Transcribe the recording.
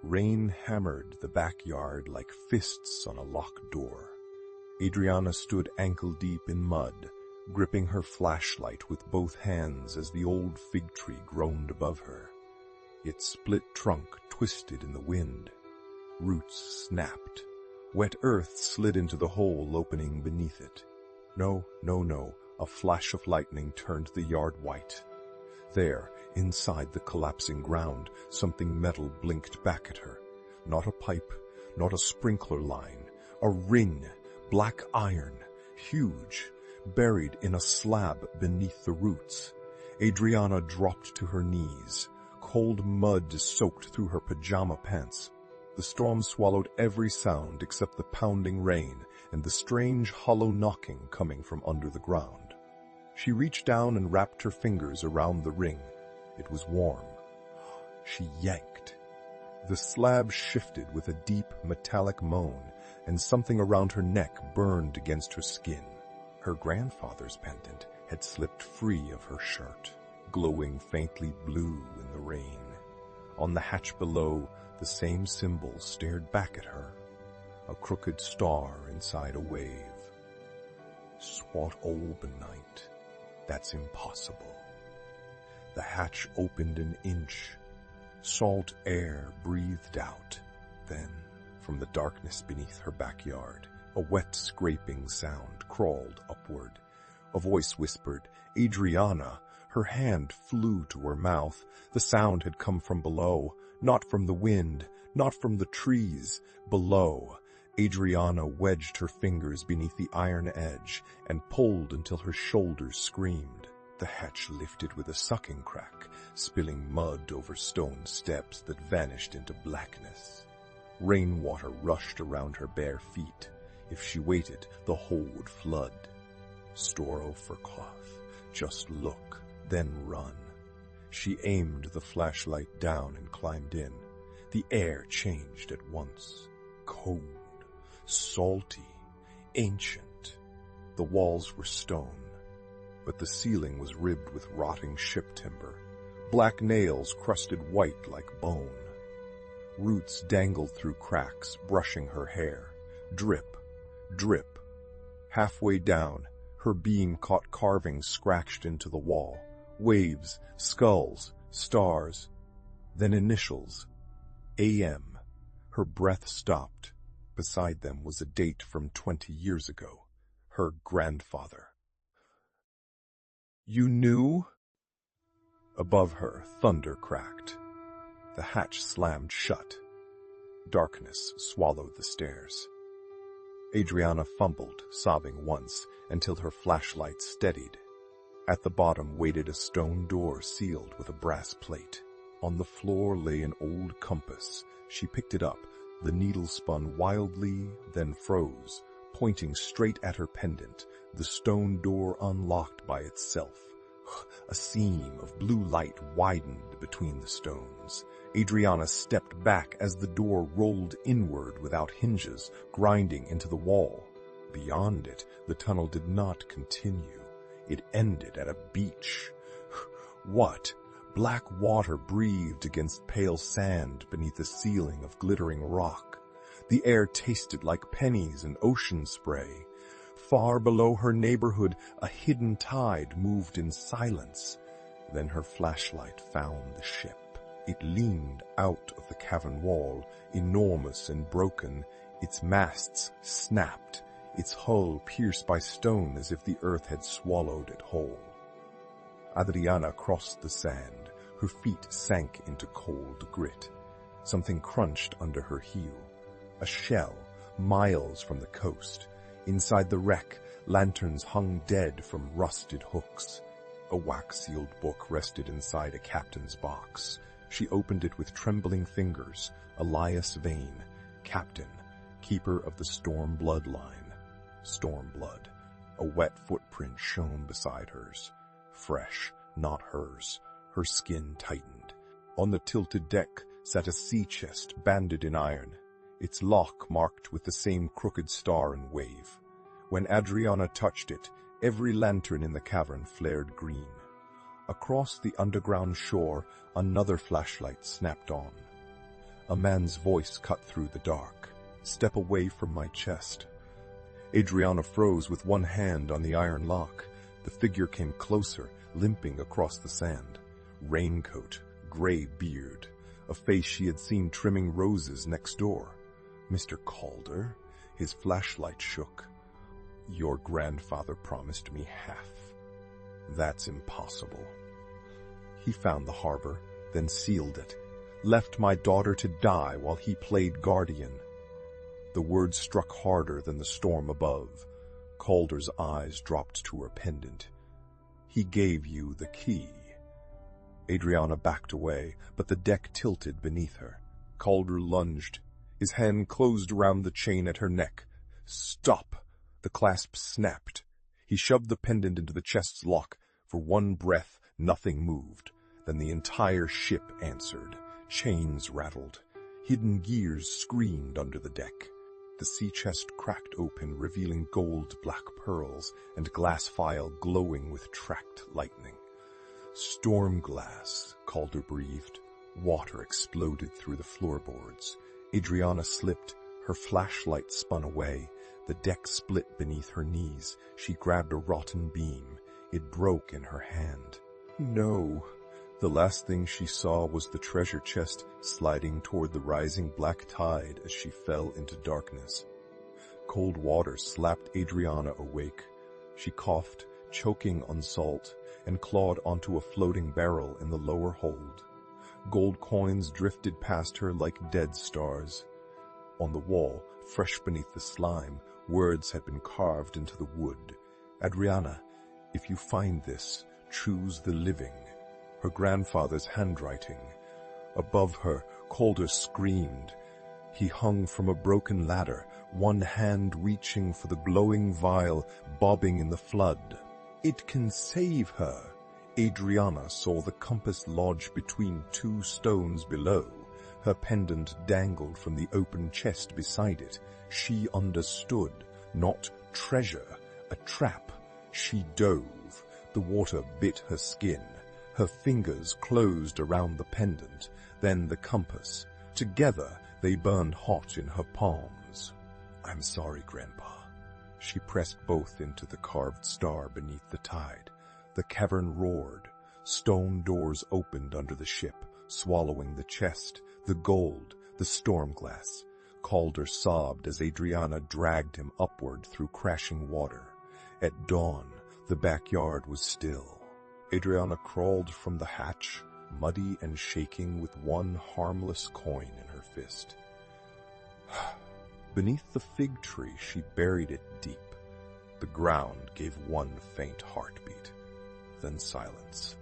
Rain hammered the backyard like fists on a locked door. Adriana stood ankle-deep in mud, gripping her flashlight with both hands as the old fig tree groaned above her. Its split trunk twisted in the wind. Roots snapped. Wet earth slid into the hole opening beneath it. No. A flash of lightning turned the yard white. There, inside the collapsing ground, something metal blinked back at her. Not a pipe, not a sprinkler line. A ring, black iron, huge, buried in a slab beneath the roots. Adriana dropped to her knees. Cold mud soaked through her pajama pants. The storm swallowed every sound except the pounding rain and the strange hollow knocking coming from under the ground. She reached down and wrapped her fingers around the ring. It was warm. She yanked. The slab shifted with a deep metallic moan, and something around her neck burned against her skin. Her grandfather's pendant had slipped free of her shirt, glowing faintly blue in the rain. On the hatch below, the same symbol stared back at her, a crooked star inside a wave. Swat Olbenite. That's impossible. The hatch opened an inch. Salt air breathed out. Then, from the darkness beneath her backyard, a wet scraping sound crawled upward. A voice whispered, "Adriana." Her hand flew to her mouth. The sound had come from below, not from the wind, not from the trees. Below, Adriana wedged her fingers beneath the iron edge and pulled until her shoulders screamed. The hatch lifted with a sucking crack, spilling mud over stone steps that vanished into blackness. Rainwater rushed around her bare feet. If she waited, the hole would flood. Storo for cloth. Just look, then run. She aimed the flashlight down and climbed in. The air changed at once. Cold. Salty, ancient. The walls were stone, but the ceiling was ribbed with rotting ship timber. Black nails crusted white like bone. Roots dangled through cracks, brushing her hair. Drip, drip. Halfway down, her beam caught carvings scratched into the wall. Waves, skulls, stars. Then initials. AM. Her breath stopped. Beside them was a date from 20 years ago. Her grandfather. "You knew?" Above her, thunder cracked. The hatch slammed shut. Darkness swallowed the stairs. Adriana fumbled, sobbing once, until her flashlight steadied. At the bottom waited a stone door sealed with a brass plate. On the floor lay an old compass. She picked it up. The needle spun wildly, then froze, pointing straight at her pendant. The stone door unlocked by itself. A seam of blue light widened between the stones. Adriana stepped back as the door rolled inward without hinges, grinding into the wall. Beyond it, the tunnel did not continue. It ended at a beach. What? Black water breathed against pale sand beneath a ceiling of glittering rock. The air tasted like pennies and ocean spray. Far below her neighborhood, a hidden tide moved in silence. Then her flashlight found the ship. It leaned out of the cavern wall, enormous and broken. Its masts snapped, its hull pierced by stone as if the earth had swallowed it whole. Adriana crossed the sand. Her feet sank into cold grit. Something crunched under her heel. A shell, miles from the coast. Inside the wreck, lanterns hung dead from rusted hooks. A wax-sealed book rested inside a captain's box. She opened it with trembling fingers. Elias Vane, captain, keeper of the Storm bloodline. Stormblood. A wet footprint shone beside hers. Fresh, not hers. Her skin tightened. On the tilted deck sat a sea chest banded in iron, its lock marked with the same crooked star and wave. When Adriana touched it, every lantern in the cavern flared green. Across the underground shore, another flashlight snapped on. A man's voice cut through the dark. "Step away from my chest." Adriana froze with one hand on the iron lock. The figure came closer, limping across the sand. Raincoat, gray beard, a face she had seen trimming roses next door. "Mr. Calder?" His flashlight shook. "Your grandfather promised me half." "That's impossible." "He found the harbor, then sealed it. Left my daughter to die while he played guardian." The words struck harder than the storm above. Calder's eyes dropped to her pendant. "He gave you the key." Adriana backed away, but the deck tilted beneath her. Calder lunged. His hand closed around the chain at her neck. "Stop!" The clasp snapped. He shoved the pendant into the chest's lock. For one breath, nothing moved. Then the entire ship answered. Chains rattled. Hidden gears screamed under the deck. The sea chest cracked open, revealing gold-black pearls and glass file glowing with tracked lightning. "Storm glass," Calder breathed. Water exploded through the floorboards. Adriana slipped. Her flashlight spun away. The deck split beneath her knees. She grabbed a rotten beam. It broke in her hand. No. The last thing she saw was the treasure chest sliding toward the rising black tide as she fell into darkness. Cold water slapped Adriana awake. She coughed, choking on salt, and clawed onto a floating barrel in the lower hold. Gold coins drifted past her like dead stars. On the wall, fresh beneath the slime, words had been carved into the wood. "Adriana, if you find this, choose the living." Her grandfather's handwriting. Above her, Calder screamed. He hung from a broken ladder, one hand reaching for the glowing vial bobbing in the flood. "It can save her." Adriana saw the compass lodge between two stones below. Her pendant dangled from the open chest beside it. She understood. Not treasure, a trap. She dove. The water bit her skin. Her fingers closed around the pendant, then the compass. Together, they burned hot in her palms. "I'm sorry, Grandpa." She pressed both into the carved star beneath the tide. The cavern roared. Stone doors opened under the ship, swallowing the chest, the gold, the storm glass. Calder sobbed as Adriana dragged him upward through crashing water. At dawn, the backyard was still. Adriana crawled from the hatch, muddy and shaking with one harmless coin in her fist. Beneath the fig tree, she buried it deep. The ground gave one faint heartbeat, then silence.